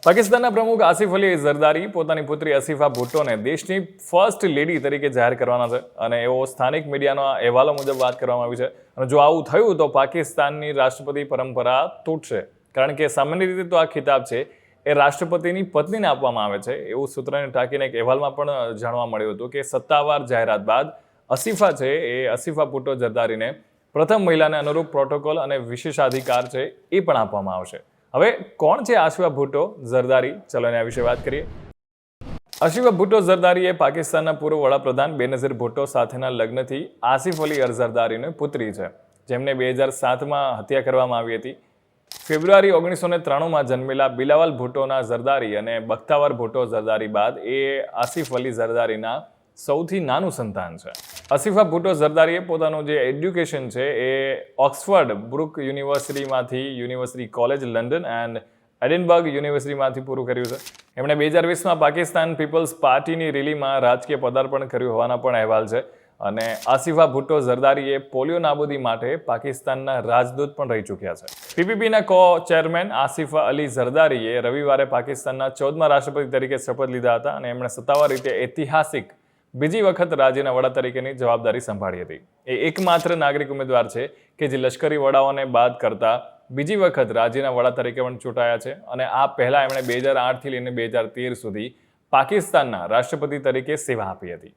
પાકિસ્તાનના પ્રમુખ આસિફ અલી ઝરદારી પોતાની પુત્રી અસીફા ભુટ્ટોને દેશની ફર્સ્ટ લેડી તરીકે જાહેર કરવાના છે અને એવો સ્થાનિક મીડિયાના અહેવાલો મુજબ વાત કરવામાં આવી છે. અને જો આવું થયું તો પાકિસ્તાનની રાષ્ટ્રપતિ પરંપરા તૂટશે, કારણ કે સામાન્ય રીતે તો આ ખિતાબ છે એ રાષ્ટ્રપતિની પત્નીને આપવામાં આવે છે. એવું સૂત્રને ટાંકીને એક અહેવાલમાં પણ જાણવા મળ્યું હતું કે સત્તાવાર જાહેરાત બાદ અસીફા છે એ અસીફા ભુટ્ટો ઝરદારીને પ્રથમ મહિલાને અનુરૂપ પ્રોટોકોલ અને વિશેષાધિકાર છે એ પણ આપવામાં આવશે. હવે કોણ છે આસિફા ભુટ્ટો ઝરદારી? ચલો એના વિશે વાત કરીએ. આસિફા ભુટ્ટો ઝરદારી એ પાકિસ્તાનના પૂર્વ વડાપ્રધાન બેનઝીર ભુટ્ટો સાથેના લગ્નથી આસિફ અલી ઝરદારીની પુત્રી છે, જેમને 2007માં હત્યા કરવામાં આવી હતી. ફેબ્રુઆરી 1993માં જન્મેલા બિલાવલ ભુટ્ટોના ઝરદારી અને બખ્તાવર ભુટ્ટો ઝરદારી બાદ એ આસિફ અલી ઝરદારીના સૌથી નાનું સંતાન છે. આસિફા ભુટ્ટો ઝરદારીએ પોતાનું જે એડ્યુકેશન છે એ Oxford Brook university college London and Edinburgh યુનિવર્સિટીમાંથી પૂરું કર્યું છે. એમણે 2020માં પાકિસ્તાન પીપલ્સ પાર્ટીની રેલીમાં રાજકીય પદાર્પણ કર્યું હોવાના પણ અહેવાલ છે. અને આસિફા ભુટ્ટો ઝરદારીએ પોલિયો નાબૂદી માટે પાકિસ્તાનના રાજદૂત પણ રહી ચૂક્યા છે. પીપીપીના ચેરમેન આસિફા અલી ઝરદારીએ રવિવારે પાકિસ્તાનના 14મા રાષ્ટ્રપતિ તરીકે શપથ લીધા હતા અને એમણે સત્તાવાર રીતે ઐતિહાસિક બીજી વખત રાજ્યના વડા તરીકેની જવાબદારી સંભાળી હતી. એ એકમાત્ર નાગરિક ઉમેદવાર છે કે જે લશ્કરી વડાઓને બાદ કરતા બીજી વખત રાજ્યના વડા તરીકે પણ ચૂંટાયા છે. અને આ પહેલા એમણે 2008થી લઈને 2013 સુધી પાકિસ્તાનના રાષ્ટ્રપતિ તરીકે સેવા આપી હતી.